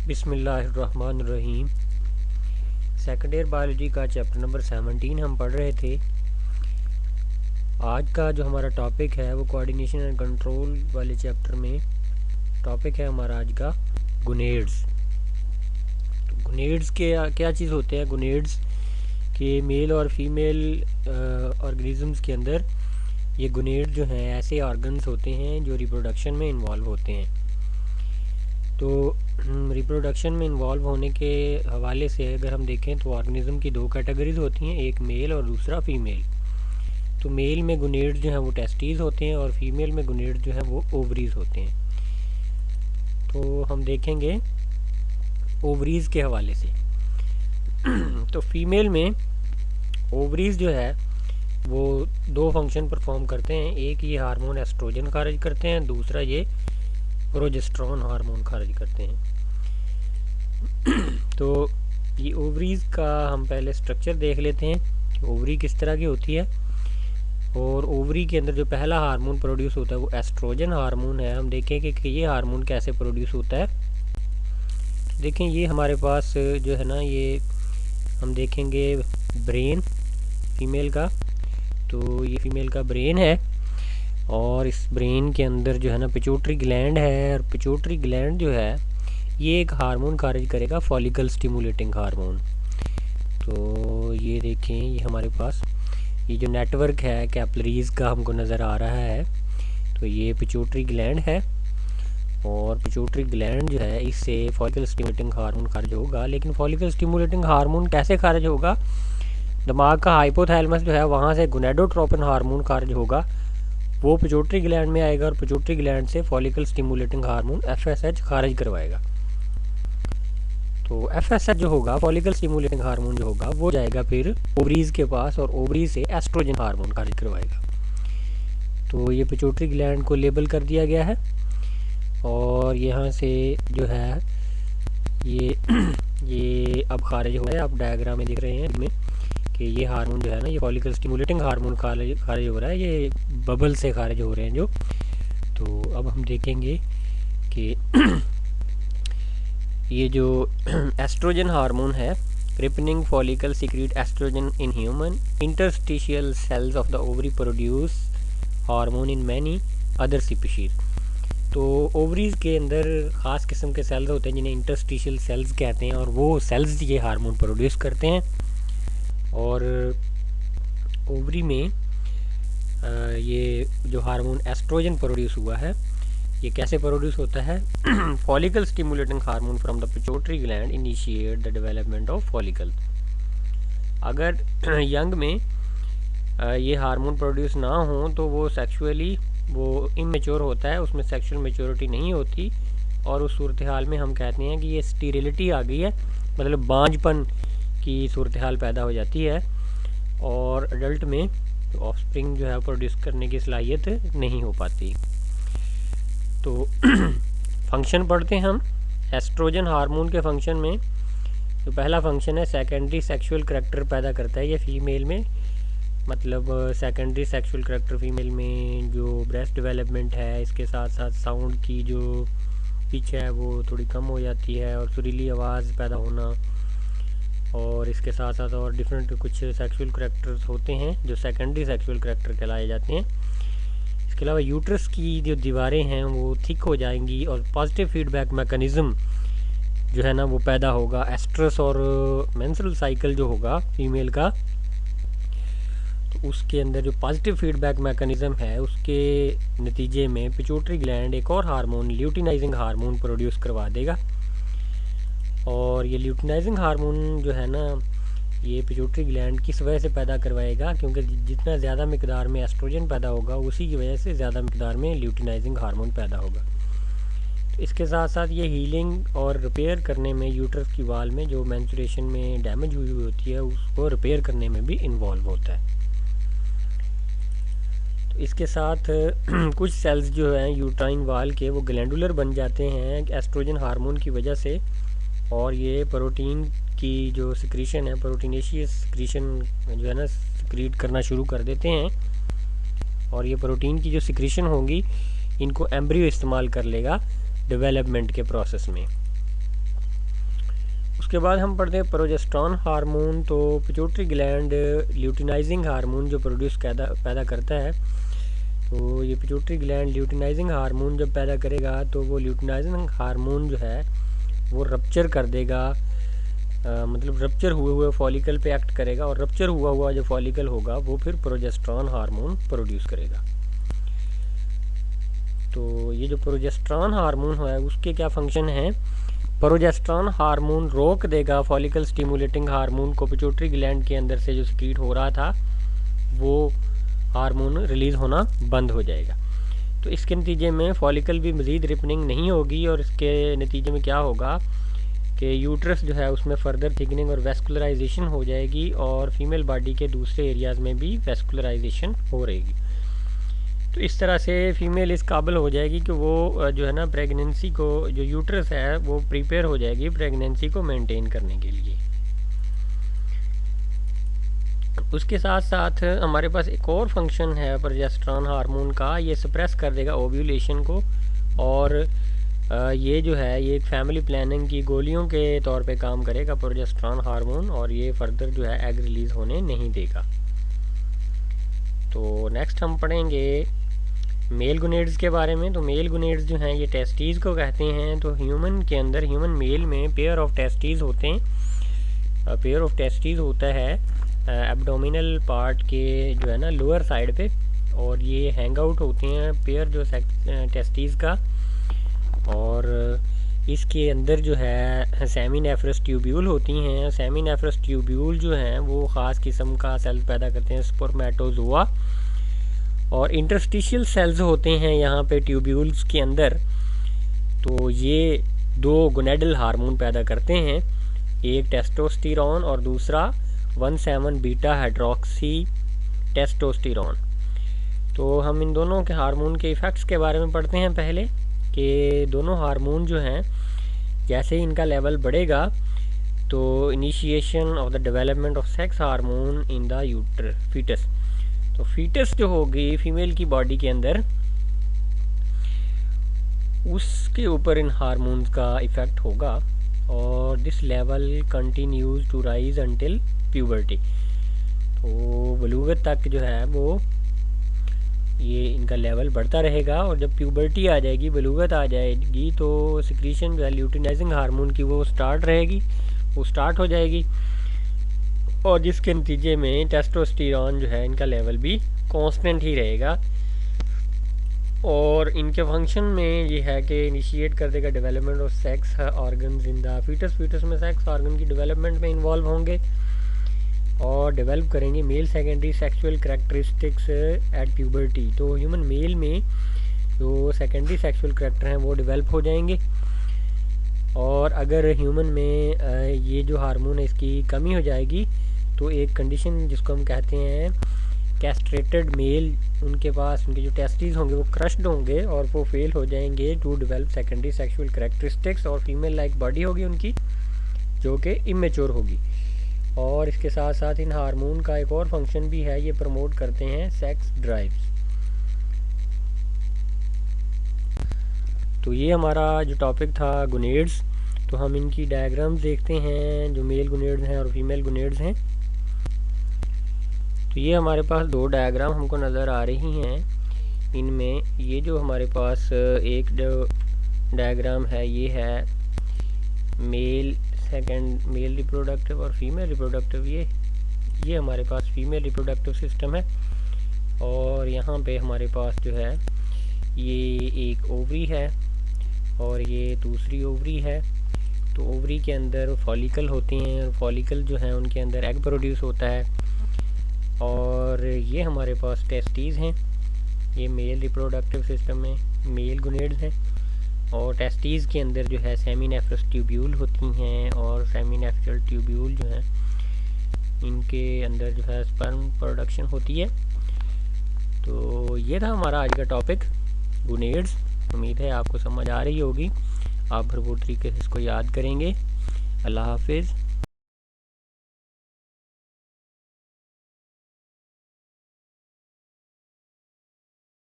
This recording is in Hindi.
बिस्मिल्लाहिर्रहमानिर्रहीम। सेकंड ईयर बायोलॉजी का चैप्टर नंबर 17 हम पढ़ रहे थे। आज का जो हमारा टॉपिक है वो कोऑर्डिनेशन एंड कंट्रोल वाले चैप्टर में टॉपिक है हमारा आज का गुनेड्स। तो गुनेड्स के क्या चीज़ होते हैं? गुनेड्स के मेल और फीमेल ऑर्गेनिजम्स के अंदर ये गुनेड जो हैं ऐसे ऑर्गन्स होते हैं जो रिप्रोडक्शन में इन्वॉल्व होते हैं। तो रिप्रोडक्शन में इन्वॉल्व होने के हवाले से अगर हम देखें तो ऑर्गेनिज्म की दो कैटेगरीज होती हैं, एक मेल और दूसरा फीमेल। तो मेल में गुनेड जो हैं वो टेस्टीज होते हैं और फीमेल में गुनेड जो हैं वो ओवरीज होते हैं। तो हम देखेंगे ओवरीज के हवाले से। तो फीमेल में ओवरीज जो है वो दो फंक्शन परफॉर्म करते हैं। एक ये हार्मोन एस्ट्रोजन खारिज करते हैं, दूसरा ये प्रोजेस्टेरोन हार्मोन खारिज करते हैं। तो ये ओवरीज का हम पहले स्ट्रक्चर देख लेते हैं कि ओवरी किस तरह की होती है। और ओवरी के अंदर जो पहला हार्मोन प्रोड्यूस होता है वो एस्ट्रोजन हार्मोन है। हम देखेंगे कि ये हार्मोन कैसे प्रोड्यूस होता है। देखें ये हमारे पास जो है ना, ये हम देखेंगे ब्रेन फीमेल का। तो ये फीमेल का ब्रेन है और इस ब्रेन के अंदर जो है ना पिट्यूटरी ग्लैंड है, और पिट्यूटरी ग्लैंड जो है ये एक हार्मोन खारिज करेगा, फॉलिकल स्टिमुलेटिंग हार्मोन। तो ये देखें, ये हमारे पास ये जो नेटवर्क है कैपिलरीज का हमको नज़र आ रहा है। तो ये पिट्यूटरी ग्लैंड है और पिट्यूटरी ग्लैंड जो है इससे फॉलिकल स्टिमुलेटिंग हार्मोन खारिज होगा। लेकिन फॉलिकल स्टिमुलेटिंग हार्मोन कैसे खारिज होगा? दिमाग का हाइपोथैलेमस जो है वहाँ से गोनेडोट्रोपिन हार्मोन खारिज होगा, वो पिट्यूटरी ग्लैंड में आएगा और पिट्यूटरी ग्लैंड से फॉलिकल स्टिमुलेटिंग हार्मोन FSH खारिज करवाएगा। तो FSH जो होगा, फॉलिकल स्टिमुलेटिंग हार्मोन जो होगा, वो जाएगा फिर ओवरीज के पास और ओवरीज से एस्ट्रोजन हार्मोन खारिज करवाएगा। तो ये पिट्यूटरी ग्लैंड को लेबल कर दिया गया है और यहाँ से जो है ये अब खारिज हो रहा है। आप डायग्राम में देख रहे हैं इसमें कि ये हार्मोन जो है ना, ये फॉलिकल स्टिमुलेटिंग हार्मोन खारिज हो रहा है, ये बबल से खारिज हो रहे हैं जो। तो अब हम देखेंगे कि ये जो एस्ट्रोजन हार्मोन है, ripening follicle secrete oestrogen in human interstitial cells of the ovary produce hormone in many other species. तो ओवरीज के अंदर ख़ास किस्म के सेल्स होते हैं जिन्हें इंटरस्टिशियल सेल्स कहते हैं, और वो सेल्स ये हार्मोन प्रोड्यूस करते हैं। और ओवरी में ये जो हार्मोन एस्ट्रोजन प्रोड्यूस हुआ है, ये कैसे प्रोड्यूस होता है? Follicle stimulating hormone from the pituitary gland initiate the development of follicle. अगर यंग में ये हार्मोन प्रोड्यूस ना हो तो वो सेक्सुअली वो इमेच्योर होता है, उसमें सेक्सुअल मेच्योरिटी नहीं होती, और उस सूरत हाल में हम कहते हैं कि ये स्टीरिलिटी आ गई है, मतलब बांझपन की सूरत हाल पैदा हो जाती है और अडल्ट में ऑफस्प्रिंग जो है प्रोड्यूस करने की सलाहियत नहीं हो पाती। तो फंक्शन पढ़ते हैं हम एस्ट्रोजन हार्मोन के फंक्शन में। तो पहला फंक्शन है सेकेंडरी सेक्सुअल करैक्टर पैदा करता है ये फीमेल में, मतलब सेकेंडरी सेक्सुअल करैक्टर फीमेल में जो ब्रेस्ट डेवलपमेंट है, इसके साथ साथ साउंड की जो पिच है वो थोड़ी कम हो जाती है और सुरीली आवाज़ पैदा होना, और इसके साथ साथ और डिफरेंट कुछ सेक्सुअल करैक्टर्स होते हैं जो सेकेंडरी सेक्सुअल करैक्टर कहलाए जाते हैं। इसके अलावा यूट्रस की जो दीवारें हैं वो थिक हो जाएंगी और पॉजिटिव फीडबैक मैकेनिज़्म जो है ना वो पैदा होगा। एस्ट्रस और मेंस्ट्रुअल साइकिल जो होगा फीमेल का, तो उसके अंदर जो पॉजिटिव फीडबैक मैकेनिज़्म है उसके नतीजे में पिट्यूटरी ग्लैंड एक और हार्मोन ल्यूटिनाइजिंग हार्मोन प्रोड्यूस करवा देगा। और ये ल्यूटिनाइजिंग हार्मोन जो है ना, ये पिट्यूटरी ग्लैंड किस वजह से पैदा करवाएगा? क्योंकि जितना ज़्यादा मिकदार में एस्ट्रोजन पैदा होगा उसी की वजह से ज़्यादा मिकदार में ल्यूटिनाइजिंग हार्मोन पैदा होगा। तो इसके साथ साथ ये हीलिंग और रिपेयर करने में, यूट्रस की वाल में जो मेंस्ट्रुएशन में डैमेज हुई होती है उसको रिपेयर करने में भी इन्वॉल्व होता है। तो इसके साथ कुछ सेल्स जो हैं यूट्राइन वाल के वो ग्लैंडुलर बन जाते हैं एस्ट्रोजन हार्मोन की वजह से, और ये प्रोटीन की जो सिक्रीशन है, प्रोटीनेशियस सिक्रीशन जो है ना सिक्रीट करना शुरू कर देते हैं, और ये प्रोटीन की जो सिक्रीशन होगी इनको एम्ब्रियो इस्तेमाल कर लेगा डेवलपमेंट के प्रोसेस में। उसके बाद हम पढ़ते हैं प्रोजेस्टेरॉन हार्मोन। तो पिट्यूटरी ग्लैंड ल्यूटिनाइजिंग हार्मोन जो प्रोड्यूस पैदा करता है। तो ये पिट्यूटरी ग्लैंड ल्यूटिनाइजिंग हार्मोन जब पैदा करेगा तो वो ल्यूटिनाइजिंग हार्मोन जो है वो रप्चर कर देगा, मतलब रप्चर हुए फॉलिकल पे एक्ट करेगा, और रप्चर हुआ जो फॉलिकल होगा वो फिर प्रोजेस्टेरॉन हार्मोन प्रोड्यूस करेगा। तो ये जो प्रोजेस्टेरॉन हार्मोन है उसके क्या फंक्शन हैं। प्रोजेस्टेरॉन हार्मोन रोक देगा फॉलिकल स्टिमुलेटिंग हार्मोन को, पिट्यूटरी ग्लैंड के अंदर से जो सिक्रीट हो रहा था वो हार्मोन रिलीज़ होना बंद हो जाएगा। तो इसके नतीजे में फॉलिकल भी मज़ीद रिपनिंग नहीं होगी, और इसके नतीजे में क्या होगा कि यूट्रस जो है उसमें फर्दर थिकनिंग और वेस्कुलराइजेशन हो जाएगी, और फीमेल बॉडी के दूसरे एरियाज़ में भी वेस्कुलराइजेशन हो रहेगी। तो इस तरह से फ़ीमेल इस काबिल हो जाएगी कि वो जो है ना प्रेगनेंसी को, जो यूट्रस है वो प्रिपेयर हो जाएगी प्रेगनेंसी को मेंटेन करने के लिए। उसके साथ साथ हमारे पास एक और फंक्शन है प्रोजेस्टेरॉन हार्मोन का, ये सप्रेस कर देगा ओव्यूलेशन को, और ये जो है ये एक फैमिली प्लानिंग की गोलियों के तौर पे काम करेगा प्रोजेस्टेरॉन हार्मोन, और ये फर्दर जो है एग रिलीज़ होने नहीं देगा। तो नेक्स्ट हम पढ़ेंगे मेल गोनेड्स के बारे में। तो मेल गोनेड्स जो हैं ये टेस्टीज़ को कहते हैं। तो ह्यूमन के अंदर, ह्यूमन मेल में पेयर ऑफ टेस्टीज़ होते हैं। पेयर ऑफ टेस्टीज़ होता है एब्डोमिनल पार्ट के जो है ना लोअर साइड पे, और ये हैंग आउट होते हैं पेयर जो टेस्टीज़ का, और इसके अंदर जो है सेमिनेफ्रस ट्यूब्यूल होती हैं। सेमिनेफ्रस ट्यूब्यूल जो हैं वो ख़ास किस्म का सेल पैदा करते हैं स्पर्मेटोजोआ, और इंटरस्टिशियल सेल्स होते हैं यहाँ पे ट्यूब्यूल्स के अंदर। तो ये दो गोनेडल हार्मोन पैदा करते हैं, एक टेस्टोस्टेरॉन और दूसरा 1,7 बीटा हाइड्रोक्सी टेस्टोस्टेरॉन। तो हम इन दोनों के हार्मोन के इफ़ेक्ट्स के बारे में पढ़ते हैं पहले, कि दोनों हार्मोन जो हैं जैसे ही इनका लेवल बढ़ेगा तो initiation of the development of sex hormone in the foetus. तो फीटस जो होगी फीमेल की बॉडी के अंदर, उसके ऊपर इन हार्मोन्स का इफ़ेक्ट होगा, और this level continues to rise until puberty. तो बलूगत तक जो है वो ये इनका लेवल बढ़ता रहेगा, और जब प्यूबर्टी आ जाएगी, बलूगत आ जाएगी, तो सिक्रीशन जो है ल्यूटिनाइजिंग हार्मोन की वो स्टार्ट हो जाएगी, और जिसके नतीजे में टेस्टोस्टेरॉन जो है इनका लेवल भी कांस्टेंट ही रहेगा। और इनके फंक्शन में ये है कि इनिशिएट कर देगा development of sex organs in the foetus. Foetus में सेक्स ऑर्गन की डेवलपमेंट में इन्वॉल्व होंगे और डेवलप करेंगे male secondary sexual characteristics at puberty. तो ह्यूमन मेल में जो सेकेंडरी सेक्सुअल करैक्टर हैं वो डेवलप हो जाएंगे, और अगर ह्यूमन में ये जो हार्मोन है इसकी कमी हो जाएगी तो एक कंडीशन जिसको हम कहते हैं कैस्ट्रेटेड मेल, उनके पास उनके जो टेस्टिस होंगे वो क्रश्ड होंगे और वो फेल हो जाएंगे to develop secondary sexual characteristics, और फीमेल लाइक बॉडी होगी उनकी जो कि इमेच्योर होगी। और इसके साथ साथ इन हार्मोन का एक और फंक्शन भी है, ये प्रमोट करते हैं सेक्स ड्राइव्स। तो ये हमारा जो टॉपिक था गोनेड्स। तो हम इनकी डायग्राम्स देखते हैं जो मेल गोनेड्स हैं और फीमेल गोनेड्स हैं। तो ये हमारे पास दो डायग्राम हमको नज़र आ रही हैं। इनमें ये जो हमारे पास एक जो डायग्राम है ये है मेल रिप्रोडक्टिव और फीमेल रिप्रोडक्टिव। ये हमारे पास फीमेल रिप्रोडक्टिव सिस्टम है, और यहाँ पे हमारे पास जो है ये एक ओवरी है और ये दूसरी ओवरी है। तो ओवरी के अंदर फॉलिकल होती हैं, और फॉलिकल जो है उनके अंदर एग प्रोड्यूस होता है, और ये हमारे पास टेस्टीज़ हैं। ये मेल रिप्रोडक्टिव सिस्टम में मेल गोनेड्स हैं, और टेस्टीज़ के अंदर जो है सेमिनेफ्रस ट्यूब्यूल होती हैं, और सेमिनेफ्रल ट्यूब्यूल जो हैं इनके अंदर जो है स्पर्म प्रोडक्शन होती है। तो ये था हमारा आज का टॉपिक गोनेड्स। उम्मीद है आपको समझ आ रही होगी, आप भरपूर तरीके से इसको याद करेंगे। अल्लाह हाफिज़।